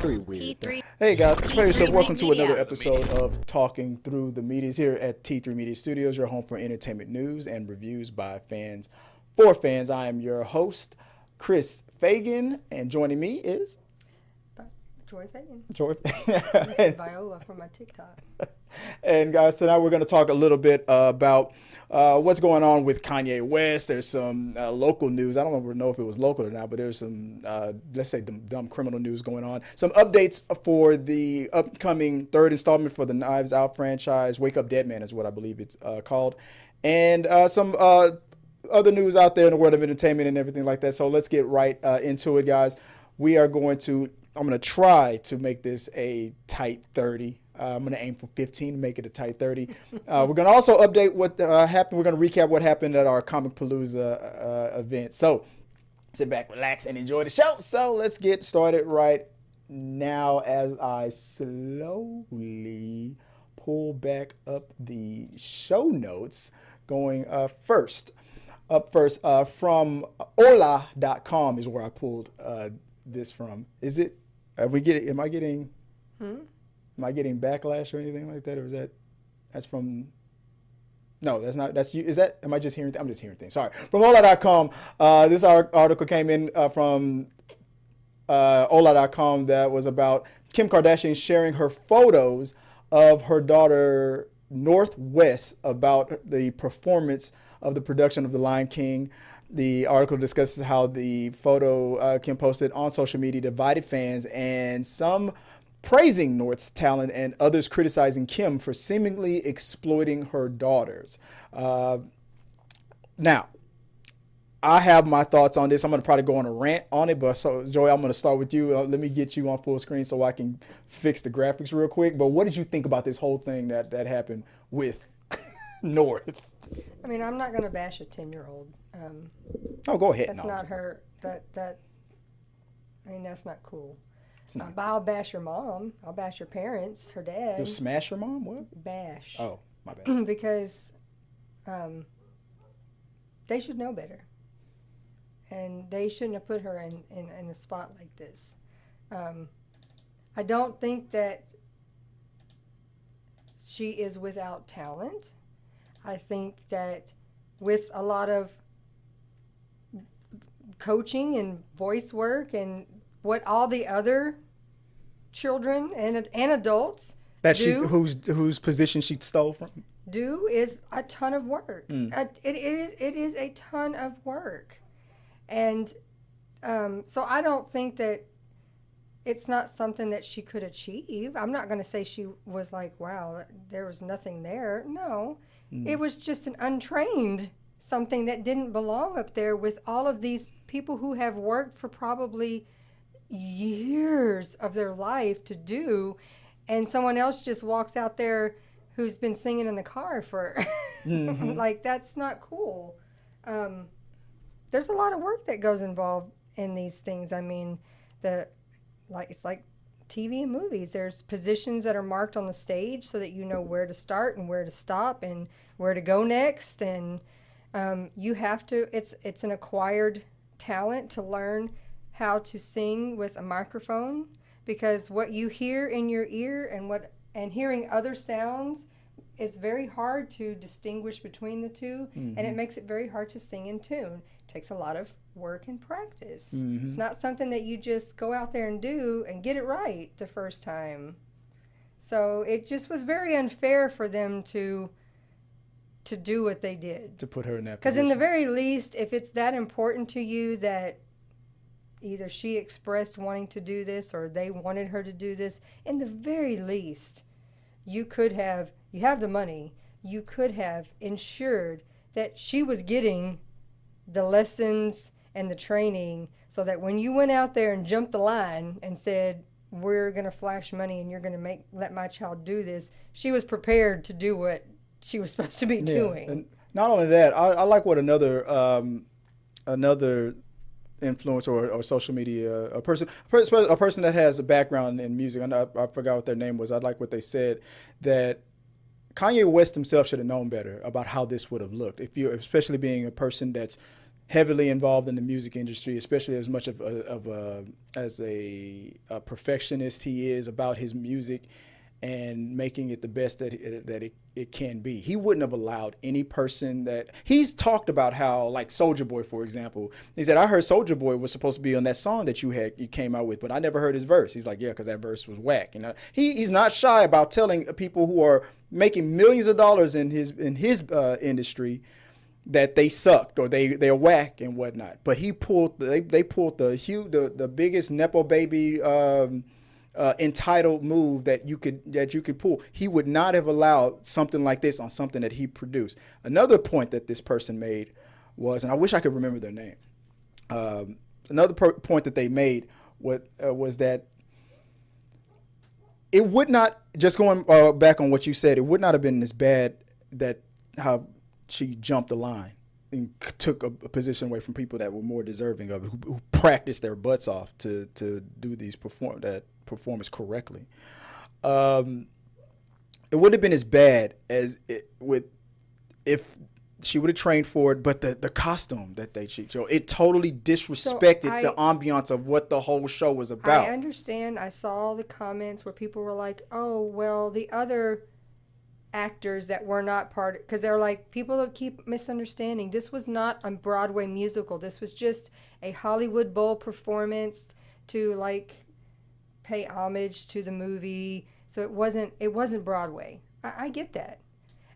Pretty weird. T3. Hey guys, prepare yourself. T3 Welcome to Media. another episode of Talking Through the Medias here at T3 Media Studios, your home for entertainment news and reviews by fans for fans. I am your host, Chris Fagan, and joining me is Joy Fagan. Joy. This is Viola from my TikTok. And guys, tonight we're going to talk a little bit about what's going on with Kanye West. There's some local news. I don't know if it was local or not, but there's some, let's say, dumb criminal news going on. Some updates for the upcoming third installment for the Knives Out franchise. Wake Up Deadman is what I believe it's called. And some other news out there in the world of entertainment and everything like that. So let's get right into it, guys. I'm going to try to make this a tight 30. I'm going to aim for 15 to make it a tight 30. We're going to also update what happened. We're going to recap what happened at our Comicpalooza event. So sit back, relax, and enjoy the show. So let's get started right now as I slowly pull back up the show notes. Going first from hola.com is where I pulled this from. Is it? Am I getting backlash or anything like that, or is that's from? No, that's not. That's you. Is that? Am I just hearing? I'm just hearing things. Sorry. From hola.com. This article came in from hola.com that was about Kim Kardashian sharing her photos of her daughter Northwest about the performance of the production of The Lion King. The article discusses how the photo Kim posted on social media divided fans, and some praising North's talent and others criticizing Kim for seemingly exploiting her daughters. Now, I have my thoughts on this. I'm going to probably go on a rant on it, but so Joy, I'm going to start with you. Let me get you on full screen so I can fix the graphics real quick. But what did you think about this whole thing that happened with North? I mean, I'm not going to bash a 10-year-old. Go ahead. That's not her. I mean, that's not cool. Not. But I'll bash your mom. I'll bash your parents, her dad. You'll smash your mom? What? Bash. Oh, my bad. Because they should know better. And they shouldn't have put her in a spot like this. I don't think that she is without talent. I think that with a lot of coaching and voice work and what all the other children and adults whose position she stole from do is a ton of work. It is a ton of work, and so I don't think that it's not something that she could achieve. I'm not going to say she was like, wow, there was nothing there. No. It was just an untrained something that didn't belong up there with all of these people who have worked for probably years of their life to do, and someone else just walks out there who's been singing in the car for like, that's not cool. There's a lot of work that goes involved in these things. I mean, it's like TV and movies. There's positions that are marked on the stage so that you know where to start and where to stop and where to go next. And you have to, it's an acquired talent to learn how to sing with a microphone, because what you hear in your ear and hearing other sounds is very hard to distinguish between the two, and it makes it very hard to sing in tune. It takes a lot of work and practice. It's not something that you just go out there and do and get it right the first time. So it just was very unfair for them to do what they did. To put her in that position. Because in the very least, if it's that important to you that either she expressed wanting to do this or they wanted her to do this, in the very least, you have the money, you could have ensured that she was getting the lessons and the training so that when you went out there and jumped the line and said, we're going to flash money and you're going to let my child do this, she was prepared to do what she was supposed to be doing. And not only that, I like what another influencer or social media, a person that has a background in music, I forgot what their name was. I like what they said, that Kanye West himself should have known better about how this would have looked. Especially being a person that's heavily involved in the music industry, especially as much as a perfectionist he is about his music and making it the best that it can be. He wouldn't have allowed any person that he's talked about how, like Soulja Boy, for example, he said, I heard Soulja Boy was supposed to be on that song that you came out with, but I never heard his verse. He's like, yeah, because that verse was whack. You know, he's not shy about telling people who are making millions of dollars in his industry that they sucked or they're whack and whatnot. But they pulled the biggest nepo baby entitled move that you could pull. He would not have allowed something like this on something that he produced. Another point that this person made was, and I wish I could remember their name. Another point that they made was that it would not, just going back on what you said, it would not have been as bad that how she jumped the line and took a position away from people that were more deserving of it, who practiced their butts off to do these performance correctly. It would have been as bad as if she would have trained for it, but the costume that they showed, it totally disrespected the ambiance of what the whole show was about. I understand. I saw the comments where people were like, oh, well, the other actors that were not part, because they're like, people keep misunderstanding. This was not a Broadway musical. This was just a Hollywood Bowl performance to like pay homage to the movie. So it wasn't Broadway. I get that.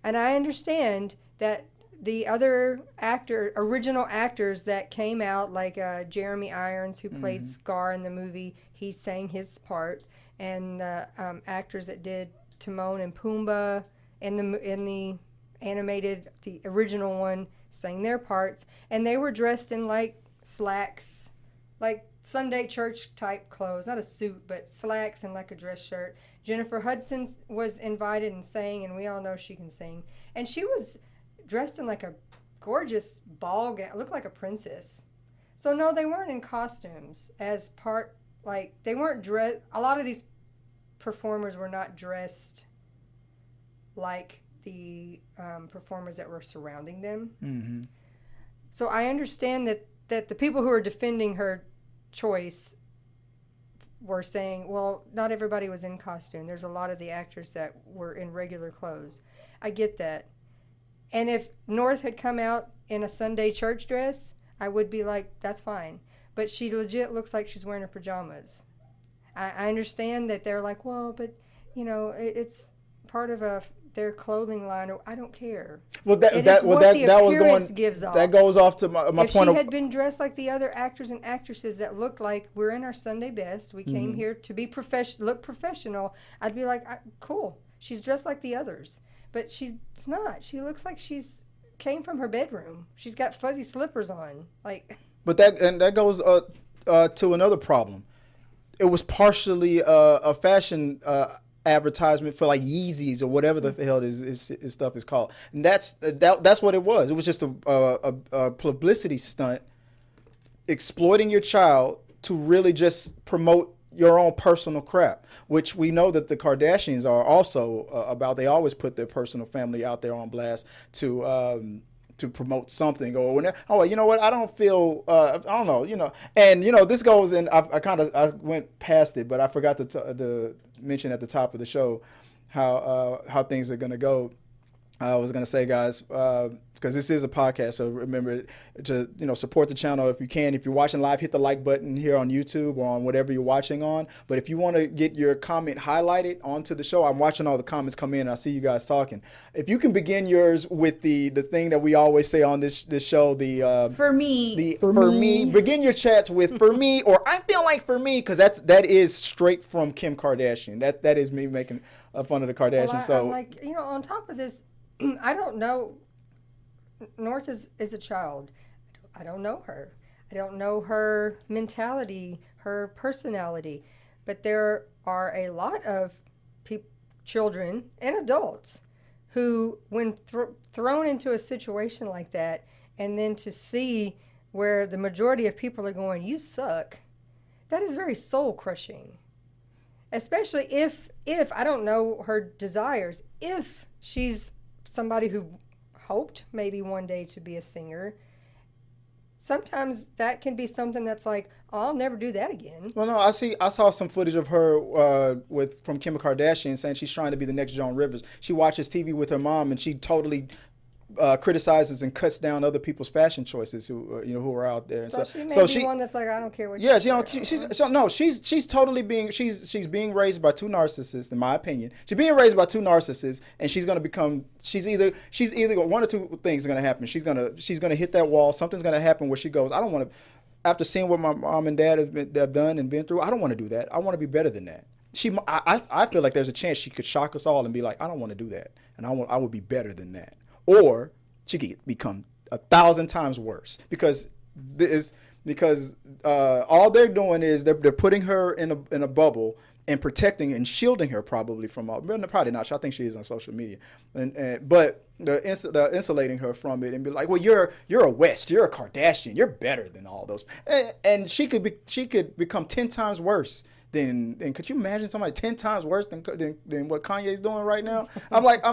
And I understand that the other original actors that came out, like Jeremy Irons, who played Scar in the movie, he sang his part. And the actors that did Timon and Pumbaa in the animated, the original one, sang their parts. And they were dressed in like slacks, like Sunday church type clothes, not a suit, but slacks and like a dress shirt. Jennifer Hudson was invited and sang, and we all know she can sing. And she was dressed in like a gorgeous ball gown, looked like a princess. So no, they weren't in costumes as part, like they weren't dressed. A lot of these performers were not dressed like the performers that were surrounding them. Mm-hmm. So I understand that the people who are defending her choice were saying, well, not everybody was in costume. There's a lot of the actors that were in regular clothes. I get that. And if North had come out in a Sunday church dress, I would be like, that's fine. But she legit looks like she's wearing her pajamas. I understand that they're like, well, but, you know, it's part of their clothing line. I don't care. Well, that was going. Gives off. That goes off to my if point. If she had been dressed like the other actors and actresses that looked like we're in our Sunday best, we came here to be look professional, I'd be like, cool. She's dressed like the others. But it's not. She looks like she's came from her bedroom. She's got fuzzy slippers on. Like. But that goes to another problem. It was partially a fashion advertisement for like Yeezys or whatever the hell his stuff is called, and that's what it was. It was just a publicity stunt, exploiting your child to really just promote your own personal crap, which we know that the Kardashians are also about. They always put their personal family out there on blast to promote something, or when you know what, I don't feel I don't know, you know, and you know this goes in. I went past it, but I forgot to mention at the top of the show how things are gonna go. I was gonna say, guys, because this is a podcast, so remember to support the channel if you can. If you're watching live, hit the like button here on YouTube or on whatever you're watching on. But if you want to get your comment highlighted onto the show, I'm watching all the comments come in, and I see you guys talking. If you can begin yours with the thing that we always say on this show, for me, begin your chats with for me, or I feel like for me, because that is straight from Kim Kardashian. That is me making fun of the Kardashians. Well, I'm like, on top of this, I don't know. North is a child. I don't know her. I don't know her mentality, her personality. But there are a lot of children and adults who, when thrown into a situation like that, and then to see where the majority of people are going, you suck, that is very soul crushing. Especially if I don't know her desires, if she's somebody who hoped maybe one day to be a singer, sometimes that can be something that's like, oh, I'll never do that again. Well, no, I saw some footage of her from Kim Kardashian saying she's trying to be the next Joan Rivers. She watches TV with her mom, and she totally criticizes and cuts down other people's fashion choices who are out there. And so she one that's like, I don't care what. Yeah, she's totally being she's being raised by two narcissists, in my opinion. She's being raised by two narcissists, and she's gonna become she's either one or two things are gonna happen. She's gonna hit that wall. Something's gonna happen where she goes, I don't want to. After seeing what my mom and dad have done and been through, I don't want to do that. I want to be better than that. I feel like there's a chance she could shock us all and be like, I don't want to do that, and I would be better than that. Or she could become 1,000 times worse because all they're doing is they're putting her in a bubble and protecting and shielding her probably from all. Probably not. I think she is on social media, but they're insulating her from it and be like, well, you're a West, you're a Kardashian, you're better than all those, and she could become 10 times worse. Then could you imagine somebody 10 times worse than what Kanye's doing right now? I'm like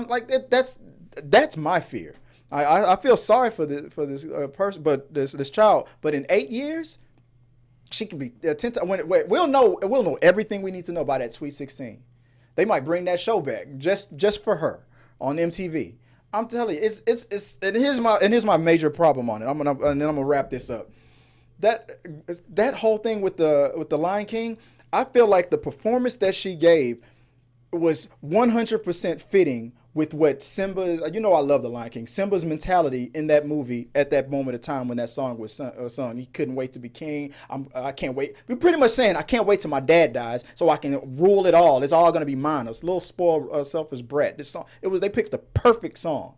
that's my fear. I feel sorry for this person, but this child. But in 8 years, she could be 10 times. We'll know everything we need to know about that Sweet 16. They might bring that show back just for her on MTV. I'm telling you, it's and here's my major problem on it. And then I'm gonna wrap this up. That whole thing with the Lion King, I feel like the performance that she gave was 100% fitting with what Simba, I love the Lion King. Simba's mentality in that movie at that moment of time when that song was sung. He couldn't wait to be king. I can't wait. We're pretty much saying, I can't wait till my dad dies so I can rule it all. It's all going to be mine. This little spoiled, selfish brat. This song, they picked the perfect song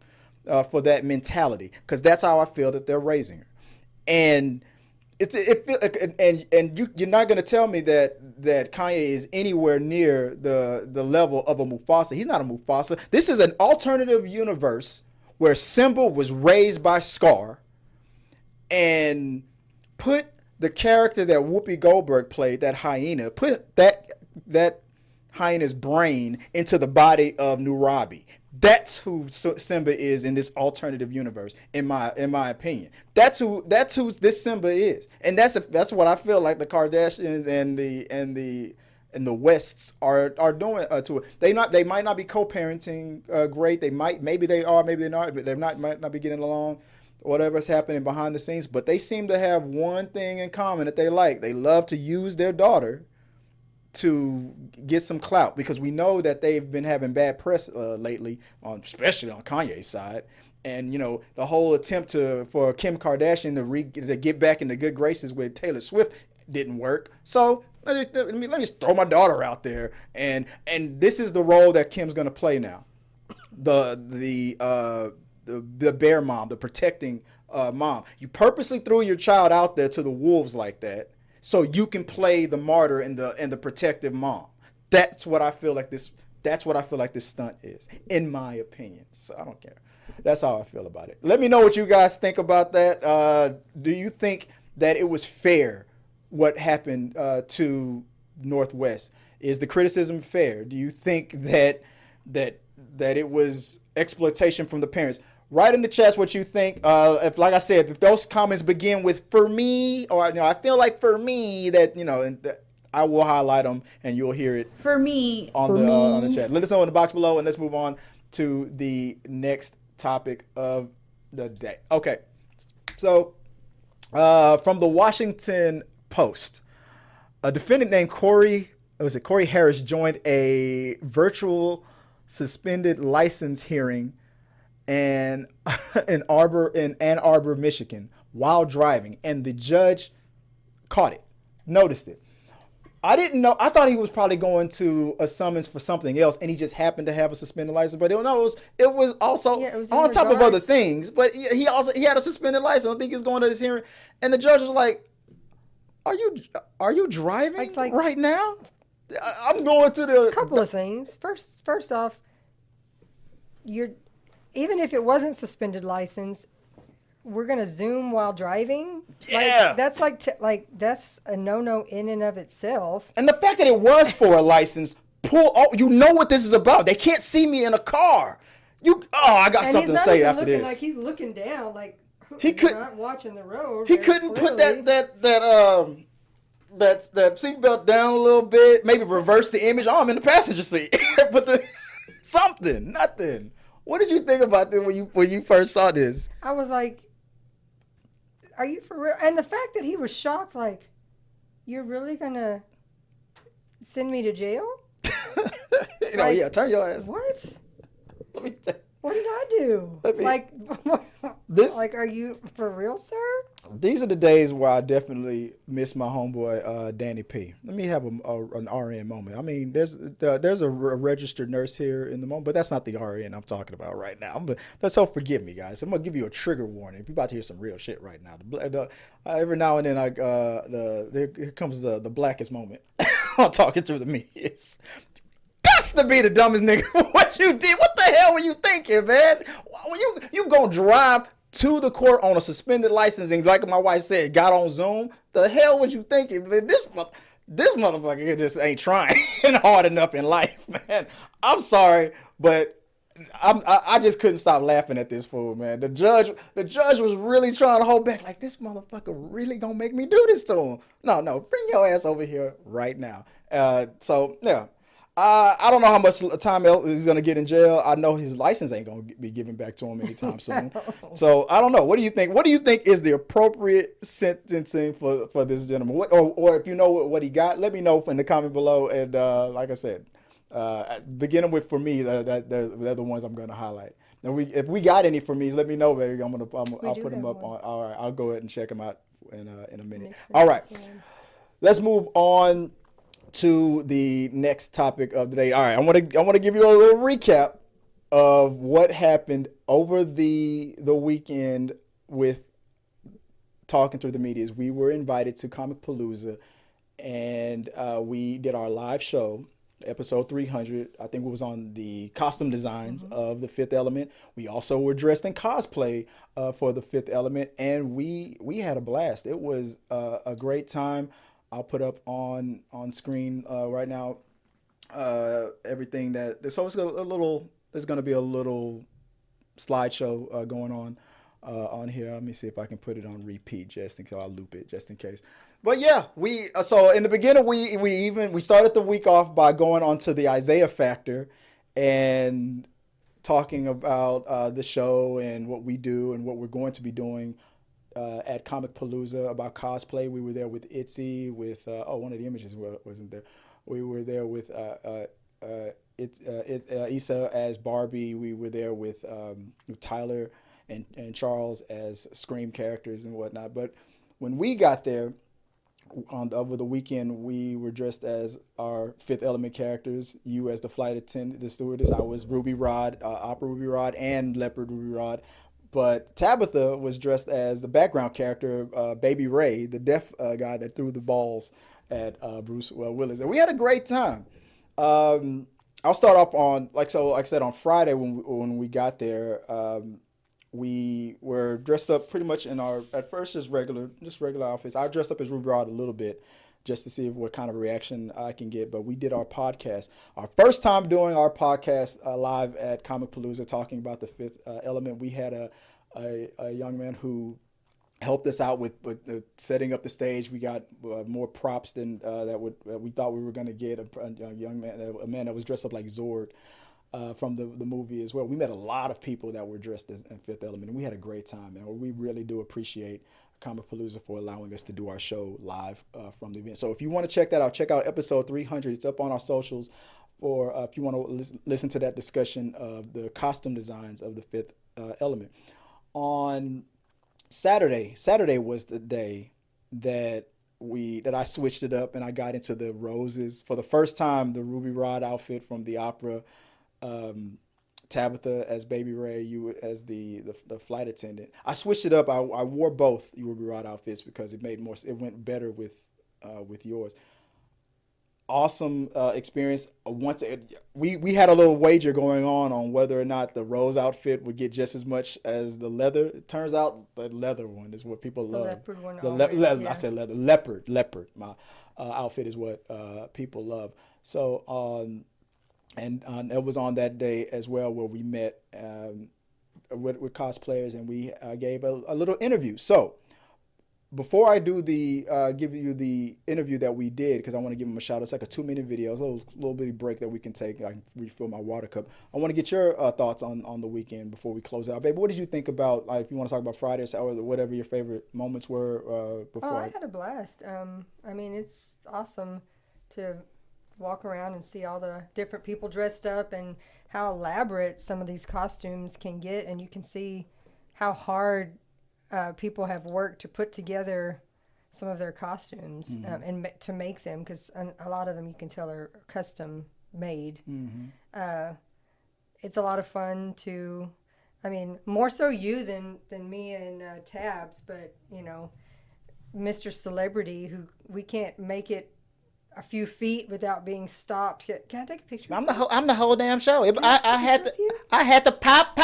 for that mentality because that's how I feel that they're raising her. And you're not going to tell me that Kanye is anywhere near the level of a Mufasa. He's not a Mufasa. This is an alternative universe where Simba was raised by Scar, and put the character that Whoopi Goldberg played, that hyena, put that hyena's brain into the body of Nurabi. That's who Simba is in this alternative universe, in my opinion. That's who this Simba is, and that's what I feel like the Kardashians and the Wests are doing to it. They might not be co-parenting great. Maybe they are, maybe they're not. But might not be getting along. Whatever's happening behind the scenes, but they seem to have one thing in common that they like. They love to use their daughter to get some clout, because we know that they've been having bad press lately, especially on Kanye's side. And the whole attempt for Kim Kardashian to get back into good graces with Taylor Swift didn't work. So let me just throw my daughter out there, and this is the role that Kim's gonna play now, the bear mom, the protecting mom. You purposely threw your child out there to the wolves like that, so you can play the martyr and the protective mom. That's what I feel like this stunt is, in my opinion. So I don't care. That's how I feel about it. Let me know what you guys think about that. Do you think that it was fair what happened to Northwest? Is the criticism fair? Do you think that it was exploitation from the parents? Write in the chats what you think. If those comments begin with "for me," or I feel like "for me," that I will highlight them and you'll hear it for me on the chat. Let us know in the box below, and let's move on to the next topic of the day. Okay, so from the Washington Post, a defendant named Corey Harris joined a virtual suspended license hearing in Ann Arbor, Michigan, while driving, and the judge caught it, noticed it. I didn't know. I thought he was probably going to a summons for something else, and he just happened to have a suspended license. But it was also on top of other things. But he had a suspended license. I think he was going to this hearing, and the judge was like, "Are you driving right now?" I'm going to the couple of things. First off, even if it wasn't suspended license, we're gonna Zoom while driving. Yeah, that's that's a no in and of itself. And the fact that it was for a license, you know what this is about. They can't see me in a car. I got something to say after this. Like he's looking down, like, He could not watching the road. He couldn't put that seatbelt down a little bit. Maybe reverse the image. Oh, I'm in the passenger seat. But nothing. What did you think about this when you first saw this? I was like, "Are you for real?" And the fact that he was shocked, like, "You're really gonna send me to jail?" Yeah, turn your ass. What? Let me tell you. What did I do? Are you for real, sir? These are the days where I definitely miss my homeboy Danny P. Let me have an RN moment. I mean, there's a registered nurse here in the moment, but that's not the RN I'm talking about right now. So forgive me, guys. I'm gonna give you a trigger warning. If you're about to hear some real shit right now, every now and then here comes the blackest moment. I'm talking through the medias. To be the dumbest nigga what you did. What the hell were you thinking, man? You gonna drive to the court on a suspended license and, like my wife said, got on Zoom? The hell was you thinking? Man, this motherfucker just ain't trying hard enough in life, man. I'm sorry, but I just couldn't stop laughing at this fool, man. The judge was really trying to hold back, like, this motherfucker really gonna make me do this to him. No, bring your ass over here right now. So yeah. I don't know how much time he's going to get in jail. I know his license ain't going to be given back to him anytime soon. So I don't know. What do you think? What do you think is the appropriate sentencing for this gentleman? Or if you know what he got, let me know in the comment below. And like I said, beginning with, for me, they're the ones I'm going to highlight. Now, if we got any for me, let me know, baby. I'll put them up on. All right, I'll go ahead and check them out in a minute. All right, let's move on to the next topic of the day. All right, I want to give you a little recap of what happened over the weekend with talking through the medias. We were invited to Comicpalooza, and we did our live show, episode 300. I think it was on the costume designs of the Fifth Element. We also were dressed in cosplay for the Fifth Element, and we had a blast. It was a great time. I'll put up on screen right now everything that. So it's there's going to be a little slideshow going on here. Let me see if I can put it on repeat so I'll loop it just in case. But yeah, so in the beginning we started the week off by going on to the Isaiah Factor and talking about the show and what we do and what we're going to be doing at Comicpalooza about cosplay. We were there with Itzy, with one of the images wasn't there. We were there with Issa as Barbie. We were there with Tyler and Charles as Scream characters and whatnot. But when we got there over the weekend, we were dressed as our Fifth Element characters. You as the flight attendant, the stewardess. I was Ruby Rod, Opera Ruby Rod, and Leopard Ruby Rod. But Tabitha was dressed as the background character, Baby Ray, the deaf guy that threw the balls at Bruce Willis. And we had a great time. I'll start off on, like I said, on Friday when we got there, we were dressed up pretty much in at first just regular outfits. I dressed up as Ruby Rod a little bit just to see what kind of reaction I can get. But we did our podcast. Our first time doing our podcast live at Comicpalooza talking about the Fifth Element. We had a young man who helped us out with setting up the stage. We got more props than that we thought we were going to get. A young man, a man that was dressed up like Zorg from the movie as well. We met a lot of people that were dressed in Fifth Element, and we had a great time. And we really do appreciate Comicpalooza for allowing us to do our show live from the event. So if you want to check that out, check out episode 300. It's up on our socials. Or if you want to listen to that discussion of the costume designs of the Fifth Element. On Saturday was the day that I switched it up and I got into the roses for the first time. The Ruby Rod outfit from the opera, Tabitha as Baby Ray, you as the flight attendant. I switched it up. I wore both Ruby Rod outfits because it went better with yours. Awesome experience. We had a little wager going on whether or not the rose outfit would get just as much as the leather. It turns out the leather one is what people love. Leopard one. Yeah. I said leather. Leopard. My outfit is what people love. So and it was on that day as well where we met with cosplayers, and we gave a little interview. So before I do the give you the interview that we did, because I want to give them a shout out. It's like a 2-minute video. It's a little bitty break that we can take. I can refill my water cup. I want to get your thoughts on the weekend before we close out. Baby, what did you think about, like, if you want to talk about Friday or whatever your favorite moments were before? I had a blast. I mean, it's awesome to walk around and see all the different people dressed up and how elaborate some of these costumes can get, and you can see how hard people have worked to put together some of their costumes and to make them, because a lot of them you can tell are custom made. It's a lot of fun to, I mean, more so you than me and Tabs, but you know, Mr. Celebrity, who we can't make it a few feet without being stopped. Can I take a picture? I'm the whole damn show. I had to pop.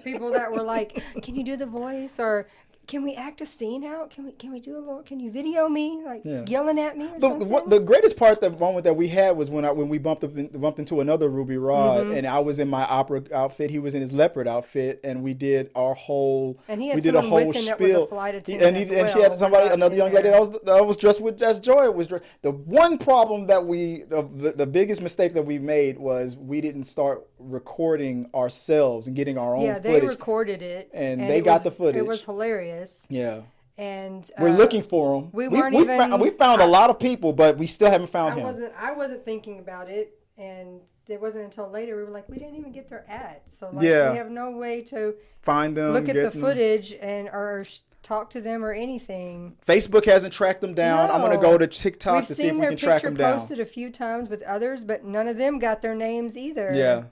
People that were like, "Can you do the voice?" or "Can we act a scene out? Can we do a little? Can you video me?" Like yelling at me or something. The greatest part, the moment that we had, was when we bumped into another Ruby Rod, and I was in my opera outfit. He was in his leopard outfit, and we did our whole. And he had someone with him that was a flight attendant and she had another young lady that was dressed with as Joy was dressed. The one problem that the biggest mistake that we made was we didn't start recording ourselves and getting our own footage. Yeah, they recorded it, and they got the footage. It was hilarious. Yeah. And we're looking for him. We found a lot of people, but we still haven't found him. I wasn't thinking about it, and it wasn't until later we were like, we didn't even get their ads, so like we have no way to find them, look at the footage, or talk to them or anything. Facebook hasn't tracked them down. No. I'm gonna go to TikTok to see if we can track them down. We've seen their picture posted a few times with others, but none of them got their names either. Yeah.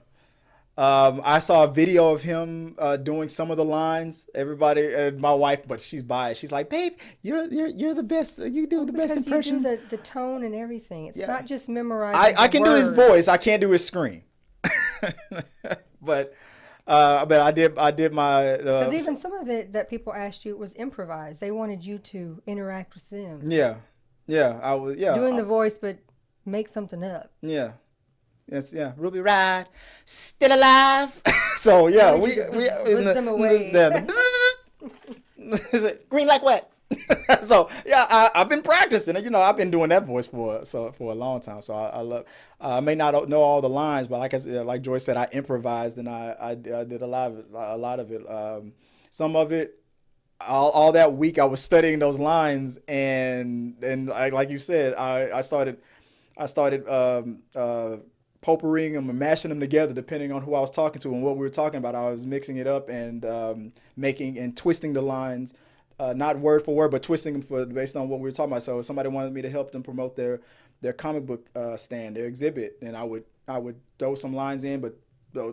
I saw a video of him doing some of the lines. Everybody, my wife, but she's biased. She's like, "Babe, you're the best. You do the best impressions." You do the tone and everything. It's not just memorizing. I can do his voice. I can't do his scream. but I did my. Because even some of it that people asked you was improvised. They wanted you to interact with them. Yeah, I was. Yeah, doing the voice, but make something up. Yeah. Yes, yeah. Ruby Ride, still alive. So yeah, we them away. Green like wet. So yeah, I've been practicing. You know, I've been doing that voice for a long time. So I love. I may not know all the lines, but like I said, like Joyce said, I improvised and I did a lot of it. Some of it. All that week I was studying those lines, and like you said, I started potpourriing them and mashing them together depending on who I was talking to and what we were talking about. I was mixing it up and making and twisting the lines, not word for word, but twisting them based on what we were talking about. So if somebody wanted me to help them promote their comic book stand, their exhibit, then I would throw some lines in, but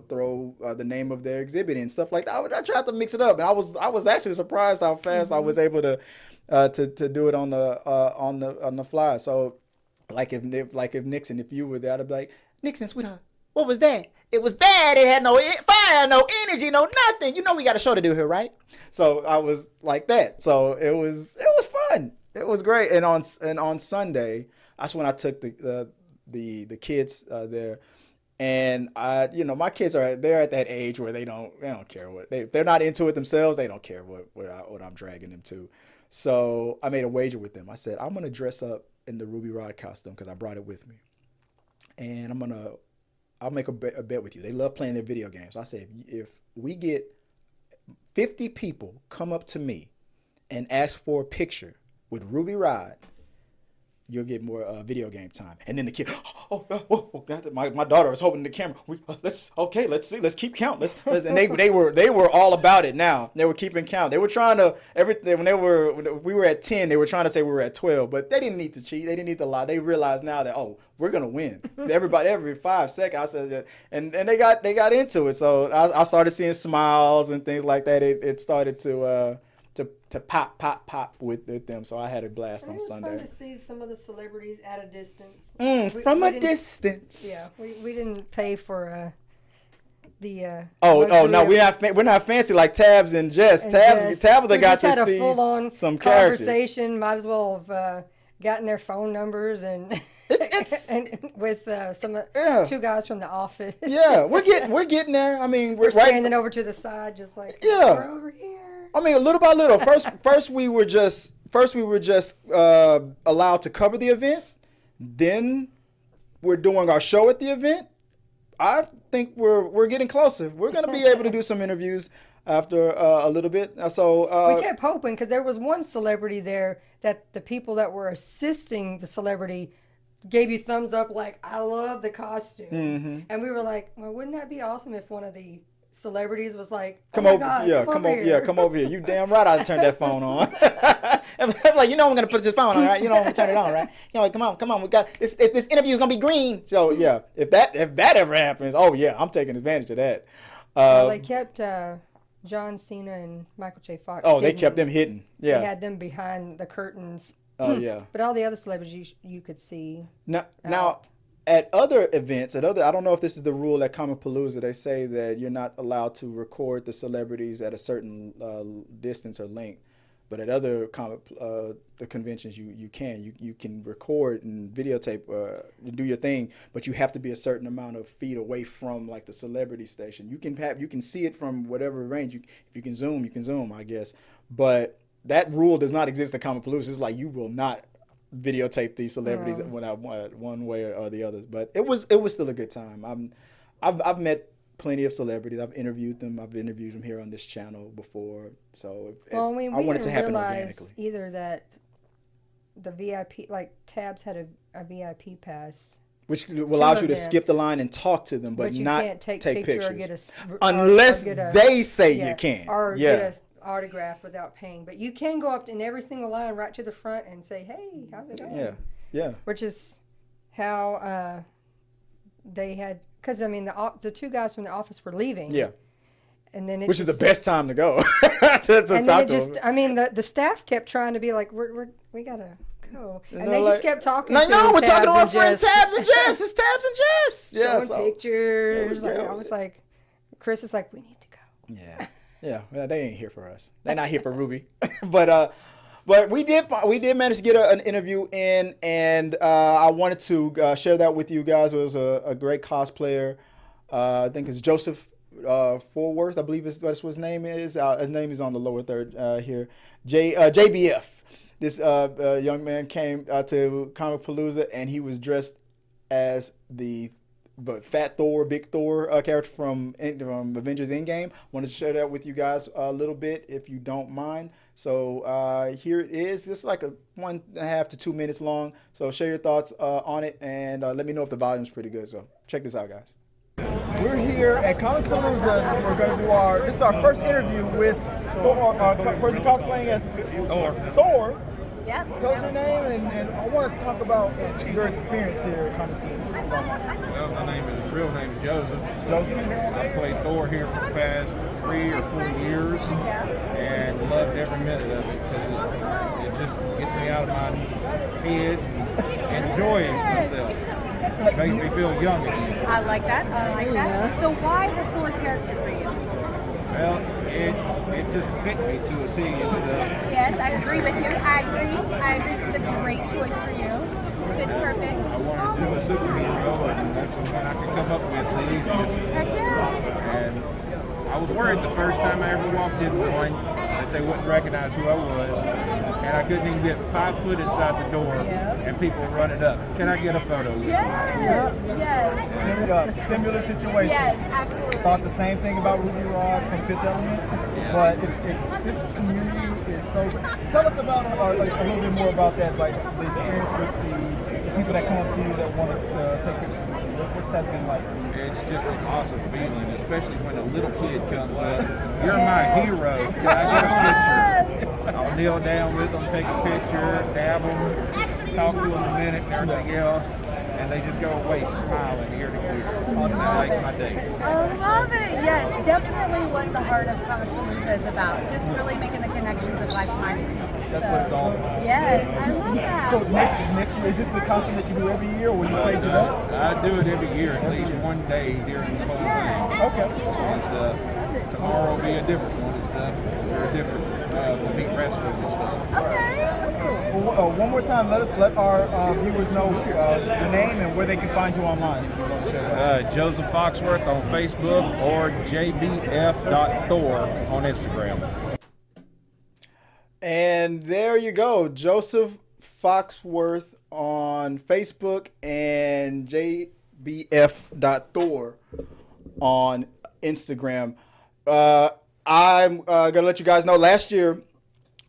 throw the name of their exhibit in, stuff like that. I tried to mix it up, and I was actually surprised how fast I was able to do it on the fly. So like if Nixon, if you were there, I'd be like, "Nixon, sweetheart, what was that? It was bad. It had no fire, no energy, no nothing. You know we got a show to do here, right?" So I was like that. So it was fun. It was great. And on Sunday, that's when I took the kids there. And my kids they're at that age where they don't care what if they're not into it themselves. They don't care what I'm dragging them to. So I made a wager with them. I said, I'm gonna dress up in the Ruby Rod costume because I brought it with me, and I'll make a bet with you. They love playing their video games. So I said, if we get 50 people come up to me and ask for a picture with Ruby Rod, you'll get more video game time. And then the kid, my daughter is holding the camera. Let's see, let's keep count. And they were all about it now. They were keeping count. They were trying to when we were at 10, they were trying to say we were at 12, but they didn't need to cheat. They didn't need to lie. They realized now that we're gonna win. Everybody every 5 seconds. I said that, and they got into it. So I started seeing smiles and things like that. It started to pop with them. So I had a blast on Sunday. It was fun to see some of the celebrities at a distance. From a distance. Yeah, we didn't pay for the. No, we're not fancy like Tabs and Jess. Tabitha got to see some characters. Conversation. Might as well have gotten their phone numbers and. It's and with two guys from The Office. Yeah, we're getting there. I mean, we're standing over to the side, just like we're over here. I mean, little by little. First we were just allowed to cover the event. Then we're doing our show at the event. I think we're getting closer. We're gonna be able to do some interviews after a little bit. So we kept hoping, because there was one celebrity there that the people that were assisting the celebrity gave you thumbs up, like, I love the costume. Mm-hmm. And we were like, well, wouldn't that be awesome if one of the celebrities was like, come over here. You damn right I turned that phone on. I'm like, I'm gonna put this phone on, right? I'm gonna turn it on, right? Like, come on, we got this interview is gonna be green. So yeah, if that ever happens, oh yeah, I'm taking advantage of that. They kept John Cena and Michael J. Fox. Oh, they kept them hidden. Yeah, they had them behind the curtains. Oh yeah. But all the other celebrities you could see. Now at other events, I don't know if this is the rule at Comicpalooza. They say that you're not allowed to record the celebrities at a certain distance or length. But at other the conventions, you can record and videotape, do your thing, but you have to be a certain amount of feet away from like the celebrity station. You can see it from whatever range. If you can zoom, I guess. But that rule does not exist at Comicpalooza. It's like you will not videotape these celebrities one way or the other. But it was still a good time. I've met plenty of celebrities. I've interviewed them here on this channel before. So I want it to happen organically. Either that the VIP, like Tabs had a VIP pass, which allows you to skip the line and talk to them, but you not can't take pictures or get unless they say you can. Or get an autograph without paying. But you can go up in every single line right to the front and say, "Hey, how's it going?" Yeah. Which is how they had. Because, I mean, the two guys from The Office were leaving. Yeah. And then which is the best time to go. The staff kept trying to be like, we got to go. And they just kept talking we're talking to our friend Tabs and Jess. It's Tabs and Jess. Yeah. Showing pictures. I was like, Chris is like, we need to go. Yeah. Yeah. Well, they ain't here for us. They're not here for Ruby. But we did manage to get an interview in, and I wanted to share that with you guys. It was a great cosplayer. I think it's Joseph Forworth, I believe that's what his name is. His name is on the lower third here. JBF. This young man came to Comicpalooza, and he was dressed as the Fat Thor, Big Thor character from Avengers Endgame. Wanted to share that with you guys a little bit, if you don't mind. So here it is. It's like a 1.5 to 2 minutes long. So share your thoughts on it, and let me know if the volume's pretty good. So check this out, guys. We're here at Comicpalooza. We're going to do this is our first interview with Thor, person cosplaying as Thor. Yep. Tell us your name, and I want to talk about your experience here at Comicpalooza. Well, my real name is Joseph. Joseph. I played Thor here for the past 3 or 4 years, and loved every minute of it because it just gets me out of my head and enjoys myself. It makes me feel young again. I like that. So why the Thor character for you? Well, it just fit me to a T and stuff. Yes, I agree with you. I agree. It's a great choice for you. It's perfect. I wanted to do a superhero, and that's the one I could come up with the easiest. Heck yeah. And I was worried the first time I ever walked in one that they wouldn't recognize who I was, and I couldn't even get 5 foot inside the door, and people were running up. Can I get a photo with you? Yes. Similar situation. Yes, absolutely. Thought the same thing about Ruby Rod from Fifth Element, but this community is so great. Tell us about a little bit more about that, like the experience with the people that come up to you that want to take pictures with you. What's that been like for you? It's just an awesome feeling, especially when a little kid comes up. You're my hero. Can I get a picture? I'll kneel down with them, take a picture, dab them, talk to them a minute, and everything else. And they just go away smiling ear to ear. Awesome. That makes my day. I love it. Yes, definitely what the heart of Comicpalooza is about. Just really making the connections of like-minded people. That's what it's all about. Yes, I love that. So next year, is this the costume that you do every year, or will you change it up? I do it every year, at least one day during the whole thing. Okay. And stuff. Tomorrow will be a different one and stuff. Or a different to meet wrestlers and stuff. Okay. Cool. Well, one more time, let our viewers know your name and where they can find you online. Joseph Foxworth on Facebook or jbf.thor on Instagram. And there you go, Joseph Foxworth on Facebook and jbf.thor on Instagram. I'm gonna let you guys know, last year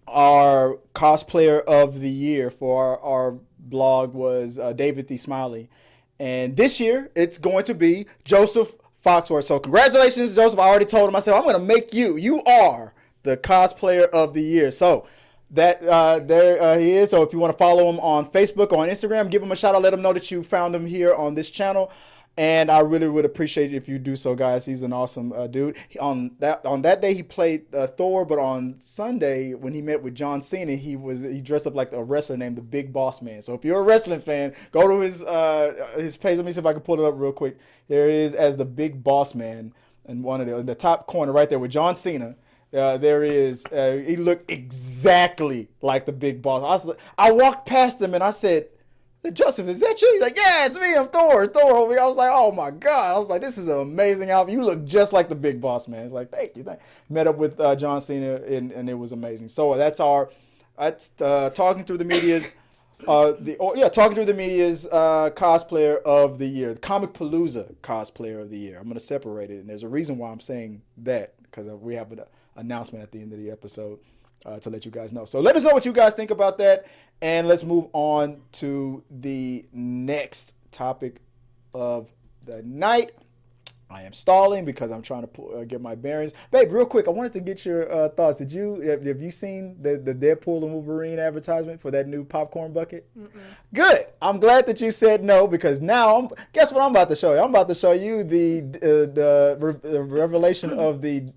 our cosplayer of the year for our blog was David the Smiley, and this year it's going to be Joseph Foxworth. So congratulations, Joseph. I already told him, I said, I'm gonna make you are the cosplayer of the year. So that there he is. So if you want to follow him on Facebook or on Instagram, give him a shout out, let him know that you found him here on this channel. And I really would appreciate it if you do so, guys. He's an awesome dude. On that day he played Thor, but on Sunday when he met with John Cena, he dressed up like a wrestler named the Big Boss Man. So if you're a wrestling fan, go to his page. Let me see if I can pull it up real quick. There it is, as the Big Boss Man, and one of the top corner right there with John Cena. There he is. He looked exactly like the Big Boss. I walked past him and I said, Joseph, is that you? He's like, yeah, it's me. I'm Thor over here. I was like, oh my God. I was like, this is an amazing outfit. You look just like the Big Boss Man. It's like, thank you. Met up with John Cena and it was amazing. So that's our Talking Through the Media's Talking Through the Media's cosplayer of the year, the Comicpalooza cosplayer of the year. I'm going to separate it, and there's a reason why I'm saying that, because we have an announcement at the end of the episode to let you guys know. So let us know what you guys think about that. And let's move on to the next topic of the night. I am stalling because I'm trying to get my bearings. Babe, real quick, I wanted to get your thoughts. Have you seen the Deadpool and Wolverine advertisement for that new popcorn bucket? Mm-mm. Good. I'm glad that you said no, because now, guess what I'm about to show you? I'm about to show you the revelation of the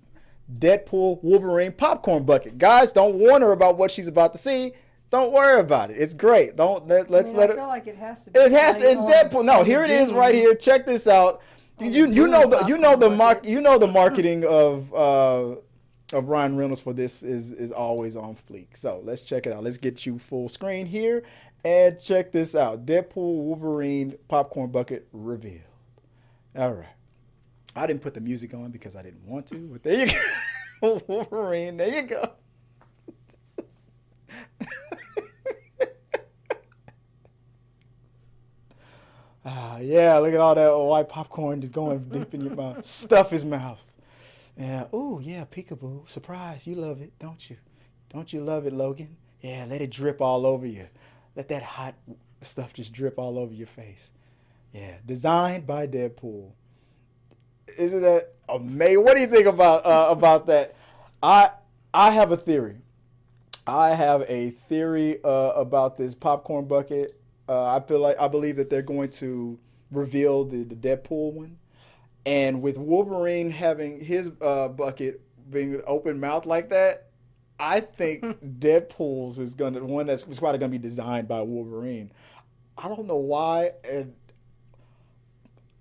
Deadpool Wolverine popcorn bucket. Guys, don't warn her about what she's about to see. Don't worry about it. It's great. I feel like it has to be. It's Deadpool. No, here it is right here. Check this out. You know the marketing of Ryan Reynolds for this is always on fleek. So let's check it out. Let's get you full screen here and check this out. Deadpool Wolverine popcorn bucket revealed. All right. I didn't put the music on because I didn't want to, but there you go. Wolverine, there you go. Yeah, look at all that white popcorn just going deep in your mouth. Stuff his mouth. Yeah. Ooh, yeah, peekaboo. Surprise. You love it, don't you? Don't you love it, Logan? Yeah, let it drip all over you. Let that hot stuff just drip all over your face. Yeah. Designed by Deadpool. Isn't that amazing? What do you think about that? I have a theory. I have a theory about this popcorn bucket. I believe that they're going to reveal the Deadpool one, and with Wolverine having his bucket being open mouth like that, I think Deadpool's is one that's probably going to be designed by Wolverine. I don't know why, and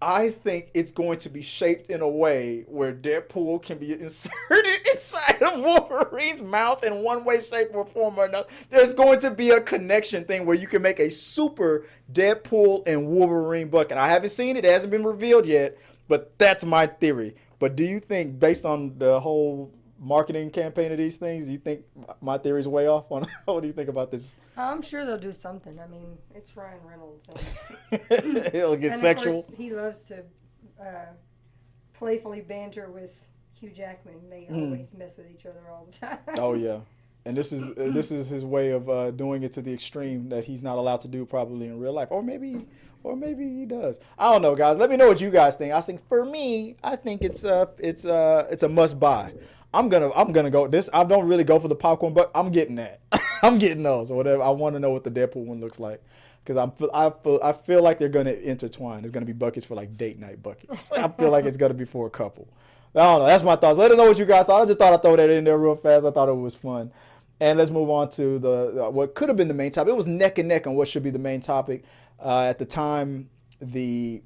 I think it's going to be shaped in a way where Deadpool can be inserted inside of Wolverine's mouth in one way, shape, or form or another. There's going to be a connection thing where you can make a super Deadpool and Wolverine bucket. I haven't seen it. It hasn't been revealed yet, but that's my theory. But do you think, based on the whole marketing campaign of these things, do you think my theory is way off? What do you think about this? I'm sure they'll do something. I mean, it's Ryan Reynolds. He'll get and sexual. Of course, he loves to playfully banter with Hugh Jackman. They always mess with each other all the time. Oh yeah, and this is his way of doing it to the extreme that he's not allowed to do probably in real life, or maybe he does. I don't know, guys. Let me know what you guys think. I think for me, I think it's a must buy. I'm gonna go this. I don't really go for the popcorn, but I'm getting that. I'm getting those or whatever. I want to know what the Deadpool one looks like, because I feel like they're gonna intertwine. There's gonna be buckets for like date night buckets. I feel like it's gonna be for a couple. I don't know. That's my thoughts. Let us know what you guys thought. I just thought I'd throw that in there real fast. I thought it was fun. And let's move on to the what could have been the main topic. It was neck and neck on what should be the main topic. At the time, the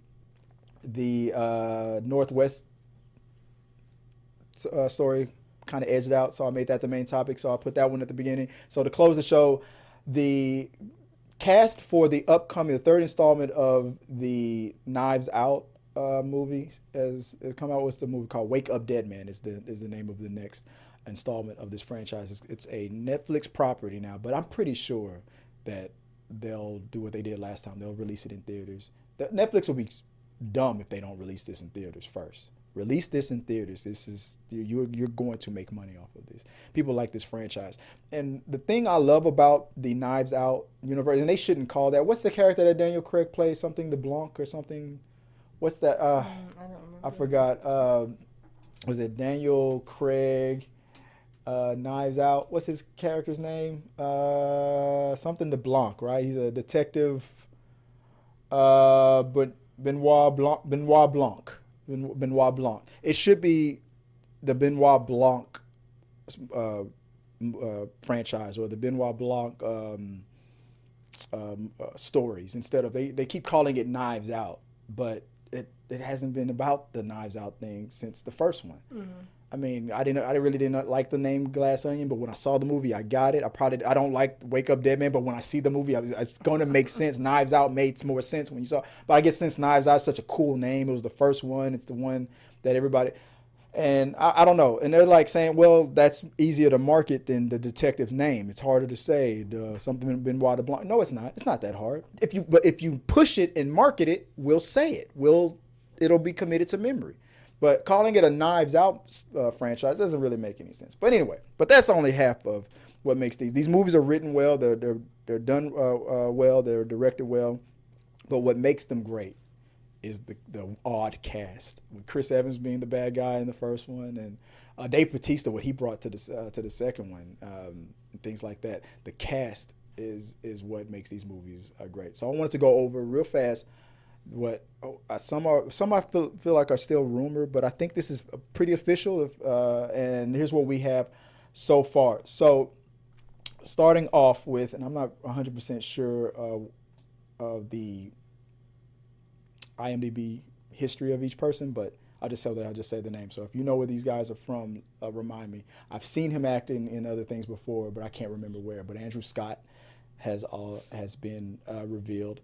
Northwest story kind of edged out, so I made that the main topic. So I put that one at the beginning. So to close the show, The cast for the upcoming, the third installment of the Knives Out movie has come out. What's the movie called? Wake Up Deadman is the name of the next installment of this franchise. It's a Netflix property now, but I'm pretty sure that they'll do what they did last time. They'll release it in theaters. Netflix will be dumb if they don't release this in theaters first. Release this in theaters. This is you're going to make money off of this. People like this franchise. And the thing I love about the Knives Out universe, and they shouldn't call that. What's the character that Daniel Craig plays? Something DeBlanc or something? What's that? I don't remember. I forgot. Was it Daniel Craig? Knives Out. What's his character's name? Something DeBlanc, right? He's a detective. But Benoit Blanc. It should be the Benoit Blanc franchise or the Benoit Blanc stories instead of they keep calling it Knives Out, but it hasn't been about the Knives Out thing since the first one. Mm-hmm. I mean, I really did not like the name Glass Onion, but when I saw the movie, I got it. I don't like Wake Up Deadman, but when I see the movie, it's going to make sense. Knives Out made more sense when you saw. But I guess since Knives Out is such a cool name, it was the first one. It's the one that everybody, and I don't know. And they're like saying, well, that's easier to market than the detective name. It's harder to say something Benoit Blanc. No, it's not. It's not that hard. If you push it and market it, we'll say it. It'll be committed to memory. But calling it a Knives Out franchise doesn't really make any sense. But anyway, that's only half of what makes these. These movies are written well. They're done well. They're directed well. But what makes them great is the odd cast. With Chris Evans being the bad guy in the first one, and Dave Bautista, what he brought to the second one, and things like that. The cast is what makes these movies great. So I wanted to go over real fast. Some I feel like are still rumored, but I think this is pretty official. And here's what we have so far. So starting off with, and I'm not 100% sure of the IMDb history of each person, but I'll just say the name. So if you know where these guys are from, remind me. I've seen him acting in other things before, but I can't remember where. But Andrew Scott has been revealed.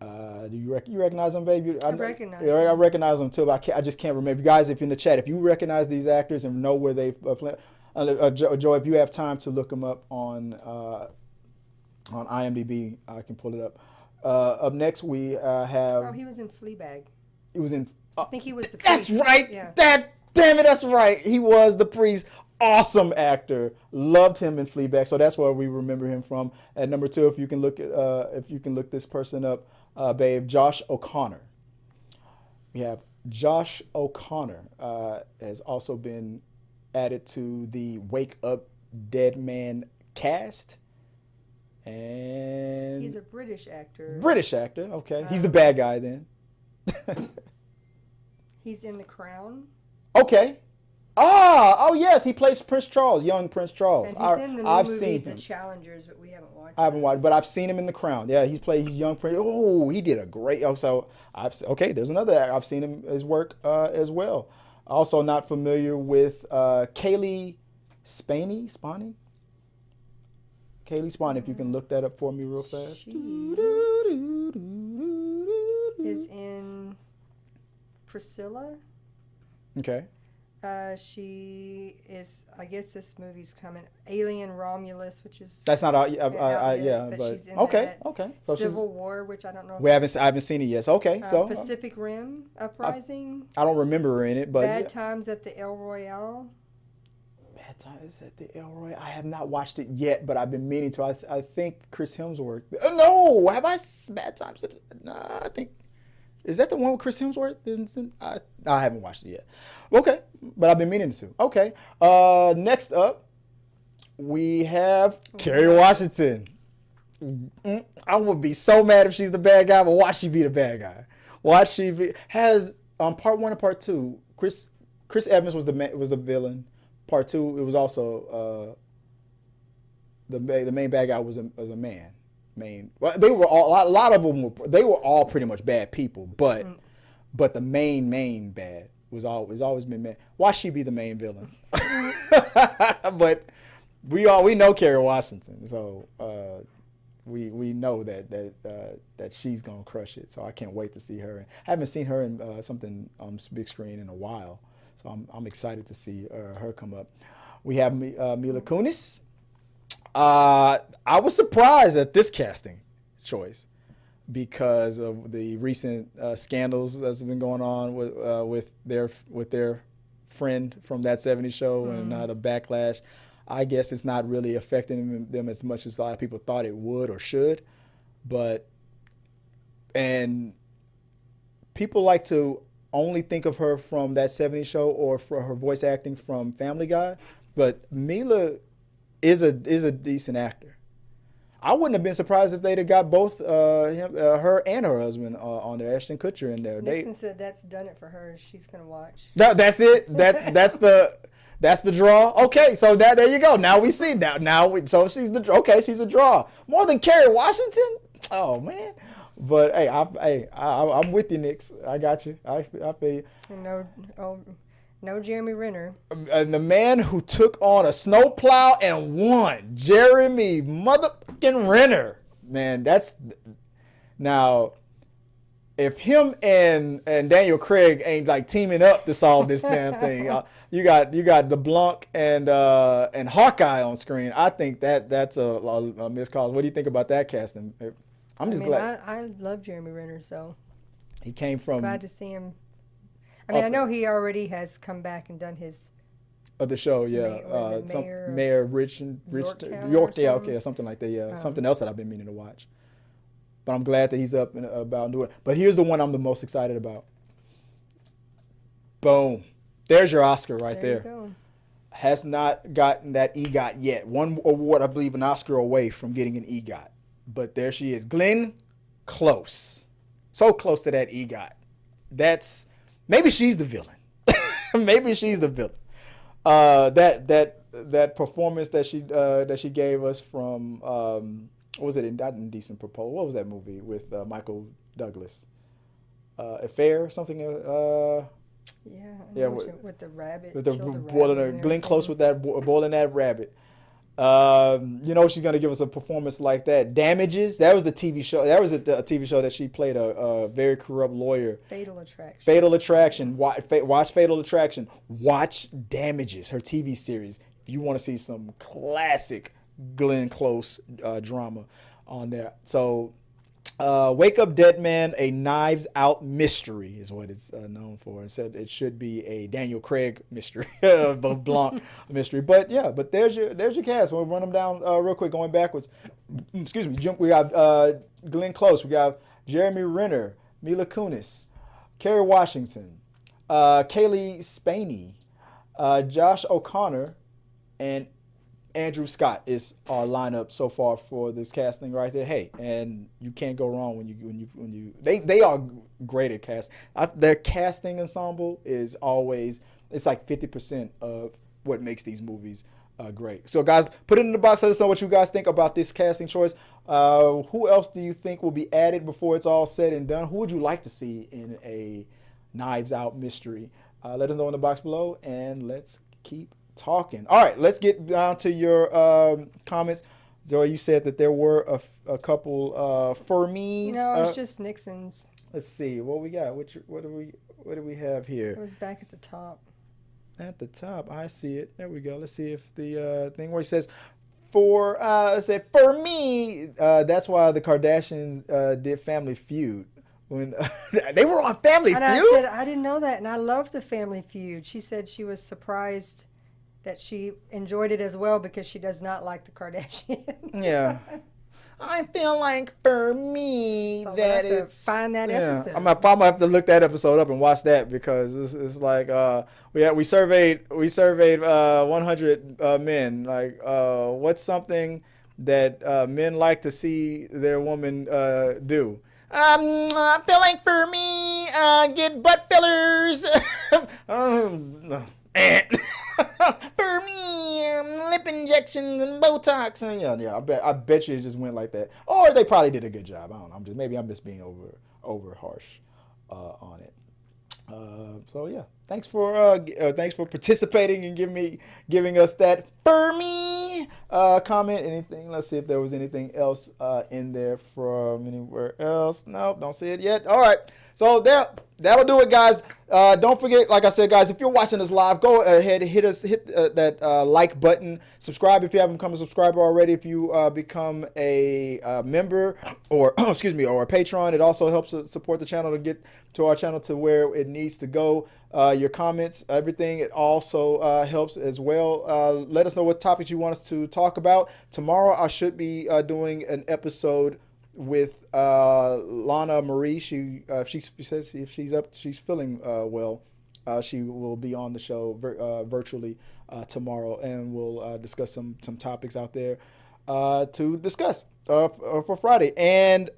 Do you recognize them, baby? I recognize them. I recognize them too, but I just can't remember. Guys, if you're in the chat, if you recognize these actors and know where they play, Joe, if you have time to look them up on IMDb, I can pull it up. Up next, we have. Oh, he was in Fleabag. He was in. I think he was the priest. That's right. Yeah. Damn it, that's right. He was the priest. Awesome actor. Loved him in Fleabag, so that's where we remember him from. At number 2, if you can look this person up. Babe, Josh O'Connor. We have Josh O'Connor has also been added to the Wake Up Deadman cast. And he's a British actor. British actor, okay. He's the bad guy then. He's in The Crown. Okay. Oh yes, he plays Prince Charles, young Prince Charles. And he's in the new movie The Challengers, but we haven't watched. I haven't watched, but I've seen him in The Crown. Yeah, he's young Prince. Oh, he did a great. There's another. I've seen his work as well. Also, not familiar with Kaylee Spaney. Kaylee Spaney, if you can look that up for me real fast. She is in Priscilla. Okay. She is. I guess this movie's coming. Alien Romulus, which is. That's not out. But she's in okay. So Civil War, which I don't know. I haven't seen it yet. Okay, so Pacific Rim Uprising. I don't remember her in it, but Bad Times at the El Royale. Bad Times at the El Royale. I have not watched it yet, but I've been meaning to. I think Chris Hemsworth. No, have I Bad Times? Nah, I think. Is that the one with Chris Hemsworth? I haven't watched it yet. Okay, but I've been meaning to. Okay. Next up, we have Kerry Washington. I would be so mad if she's the bad guy, but why she be the bad guy? Why she be has part 1 and part 2? Chris Evans was the villain. Part 2, it was also the main bad guy was a man. They were all, a lot of them they were all pretty much bad people, but the main bad was always been man. Why she be the main villain? But we know Kerry Washington, so we know that she's gonna crush it. So I can't wait to see her. I haven't seen her in something on big screen in a while, so I'm excited to see her come up. We have Mila Kunis. I was surprised at this casting choice because of the recent scandals that's been going on with their friend from That 70s Show and the backlash. I guess it's not really affecting them as much as a lot of people thought it would or should. And people like to only think of her from That 70s Show or for her voice acting from Family Guy. But Mila is a decent actor. I wouldn't have been surprised if they'd have got both her and her husband on there, Ashton Kutcher in there. Nixon said that's done it for her. She's going to watch. That's it? That's the draw. Okay, so there you go. Now we see so she's she's a draw. More than Kerry Washington? Oh man. But hey, I'm with you, Nix. I got you. I feel you. No Jeremy Renner. And the man who took on a snowplow and won, Jeremy motherfucking Renner. Man, now. If him and Daniel Craig ain't like teaming up to solve this damn thing, you got LeBlanc and Hawkeye on screen. I think that's a missed call. What do you think about that casting? I'm just glad. I love Jeremy Renner, so he came from. Glad to see him. I know he already has come back and done his. Of the show, yeah. Mayor Rich Yorktown, okay, or something like that. Yeah, something else that I've been meaning to watch. But I'm glad that he's up and about and doing it. But here's the one I'm the most excited about. Boom. There's your Oscar right there. You go. Has not gotten that EGOT yet. One award, I believe, an Oscar away from getting an EGOT. But there she is. Glenn Close. So close to that EGOT. Maybe she's the villain. Maybe she's the villain. That performance that she gave us from what was it? Not Indecent Proposal. What was that movie with Michael Douglas? Affair, something. With the rabbit. With the boiling Glenn Close with that boiling that rabbit. She's gonna give us a performance like that. Damages. That was the TV show. That was a TV show that she played a very corrupt lawyer. Fatal Attraction. Fatal Attraction. Watch Fatal Attraction. Watch Damages. Her TV series. If you want to see some classic Glenn Close drama on there. So Wake Up Deadman, a Knives Out mystery is what it's known for. It said it should be a Daniel Craig mystery, Blanc mystery. But there's your cast. We'll run them down real quick, going backwards. Excuse me. We got Glenn Close. We got Jeremy Renner, Mila Kunis, Kerry Washington, Kaylee Spaney, Josh O'Connor, and Andrew Scott is our lineup so far for this casting right there. Hey, and you can't go wrong when you they are great at cast. Their casting ensemble is always, it's like 50% of what makes these movies great. So guys, put it in the box. Let us know what you guys think about this casting choice. Who else do you think will be added before it's all said and done? Who would you like to see in a Knives Out mystery? Let us know in the box below, and let's keep talking. All right, let's get down to your comments. Zoe, you said that there were a couple Fermies. No, it's just Nixon's. Let's see what we got. What do we have here? It was back at the top. At the top, I see it. There we go. Let's see if the thing where it says for me. That's why the Kardashians did Family Feud. When they were on Family Feud. I said I didn't know that, and I love the Family Feud. She said she was surprised that she enjoyed it as well because she does not like the Kardashians. Yeah. I feel like for me so that it's find that episode. I'm gonna have to look that episode up and watch that because it's like we surveyed 100 men, like what's something that men like to see their woman do. I feel like for me get butt fillers. For me, lip injections and Botox, and I bet you it just went like that, or they probably did a good job. I don't know. I'm just being over harsh on it. So yeah, thanks for participating and giving us that for me comment, anything. Let's see if there was anything else in there from anywhere else. Nope, don't see it yet. All right, so that'll do it, guys. Don't forget, like I said, guys, if you're watching this live, go ahead and hit that like button. Subscribe if you haven't become a subscriber already. If you become a member or excuse me, or a patron, it also helps support the channel to get to our channel to where it needs to go. Your comments, everything, it also helps as well. Let us know what topics you want us to talk about. Tomorrow I should be doing an episode with Lana Marie. She says if she's feeling well, she will be on the show virtually tomorrow, and we'll discuss some topics out there to discuss for Friday. And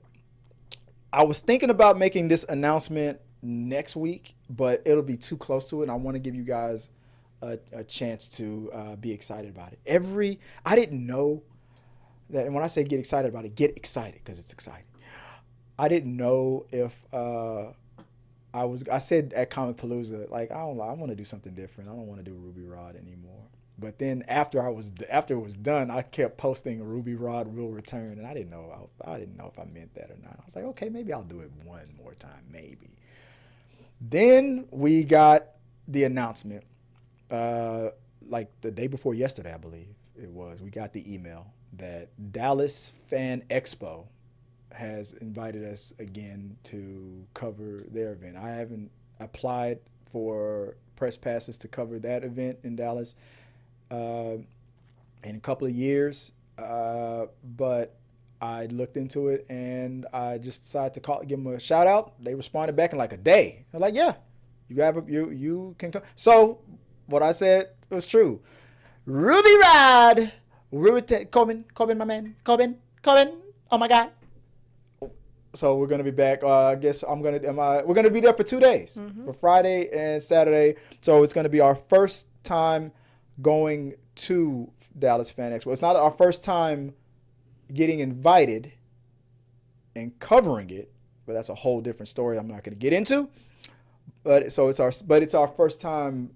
I was thinking about making this announcement next week, but it'll be too close to it, and I want to give you guys a chance to be excited about it. I didn't know that, and when I say get excited about it, get excited because it's exciting. I didn't know if I said at Comicpalooza, like, I want to do something different. I don't want to do Ruby Rod anymore. But then after it was done, I kept posting Ruby Rod will return, and I didn't know if I meant that or not. I was like, okay, maybe I'll do it one more time, maybe. Then we got the announcement, like the day before yesterday, I believe it was. We got the email that Dallas Fan Expo has invited us again to cover their event. I haven't applied for press passes to cover that event in Dallas in a couple of years, but I looked into it and I just decided to give them a shout out. They responded back in like a day. They're like, yeah, you can come. So what I said was true. Ruby Rod, Corbin, my man, Corbin, oh my God. So we're gonna be back. I guess we're gonna be there for 2 days, for Friday and Saturday. So it's gonna be our first time going to Dallas Fan Expo. It's not our first time getting invited and covering it, but that's a whole different story I'm not going to get into. But it's our first time.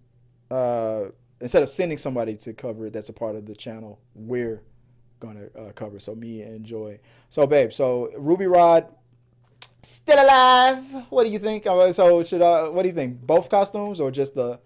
Instead of sending somebody to cover it, that's a part of the channel we're going to cover. So me and Joy. So babe, Ruby Rod still alive. What do you think? What do you think? Both costumes or just the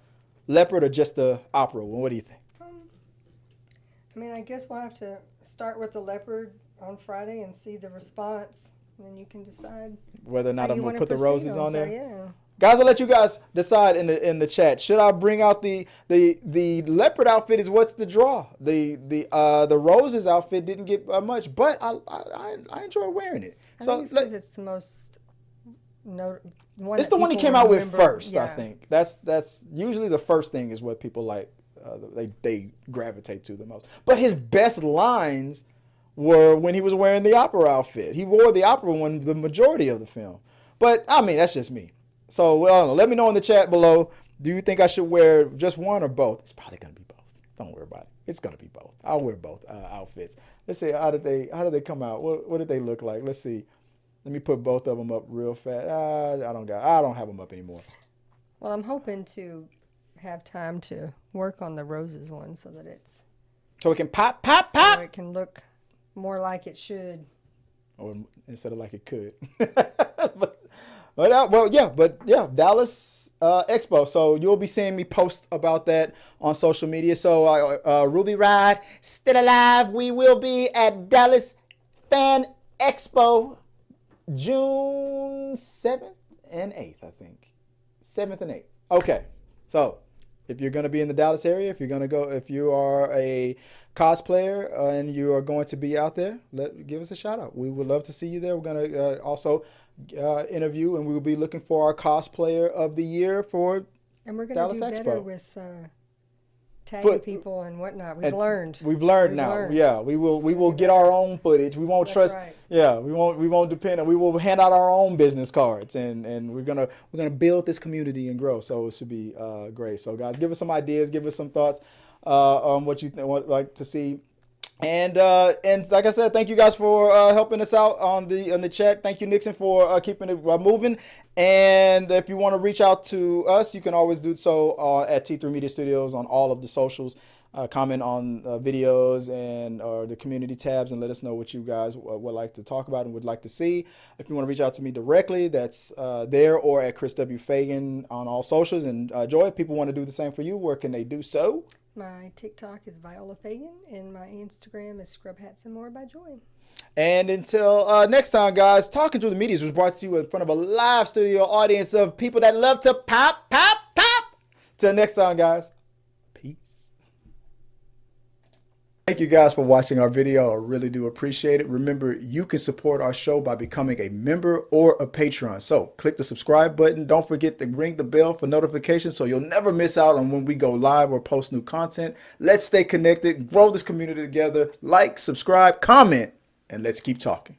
leopard or just the opera? What do you think? I mean, I guess we'll have to start with the leopard on Friday and see the response. And then you can decide whether or not I'm going to put the roses on there. Yeah. Guys, I'll let you guys decide in the chat. Should I bring out the leopard outfit? Is what's the draw? The roses outfit didn't get much, but I enjoy wearing it. I think it's because it's the most one. It's the one he came out with first. Yeah. I think that's usually the first thing is what people like. They gravitate to the most. But his best lines were when he was wearing the opera outfit. He wore the opera one the majority of the film. But I mean, that's just me. So let me know in the chat below. Do you think I should wear just one or both? It's probably gonna be both. Don't worry about it. It's gonna be both. I'll wear both outfits. Let's see how did they come out? What did they look like? Let's see. Let me put both of them up real fast. I don't have them up anymore. Well, I'm hoping to have time to work on the roses one so that it can pop. So it can look more like it should. Or instead of like it could. But Dallas Expo. So you'll be seeing me post about that on social media. So Ruby Rod, still alive. We will be at Dallas Fan Expo June 7th and 8th, I think. 7th and 8th. Okay. So if you're going to be in the Dallas area, if you are a cosplayer and you are going to be out there, give us a shout out. We would love to see you there. We're going to also interview, and we will be looking for our cosplayer of the year for Dallas Expo. And we're going to do better with tagging people and whatnot. We've learned now. Yeah, we will get our own footage. We won't trust. Right. Yeah, we won't depend on. We will hand out our own business cards, and we're gonna build this community and grow. So it should be great. So guys, give us some ideas, give us some thoughts on what you like to see. And like I said, thank you guys for helping us out on the chat. Thank you, Nixon, for keeping it moving. And if you want to reach out to us, you can always do so at T3 Media Studios on all of the socials. comment on videos and or the community tabs and let us know what you guys would like to talk about and would like to see. If you want to reach out to me directly, that's there or at Chris W. Fagan on all socials. And Joy, if people want to do the same for you, where can they do so? My TikTok is Viola Fagan, and my Instagram is Scrub Hats and More by Joy. And until next time, guys, Talking Through the Medias was brought to you in front of a live studio audience of people that love to pop, pop, pop. Till next time, guys. Peace. Thank you guys for watching our video. I really do appreciate it. Remember, you can support our show by becoming a member or a Patreon. So click the subscribe button. Don't forget to ring the bell for notifications so you'll never miss out on when we go live or post new content. Let's stay connected, grow this community together. Like, subscribe, comment, and let's keep talking.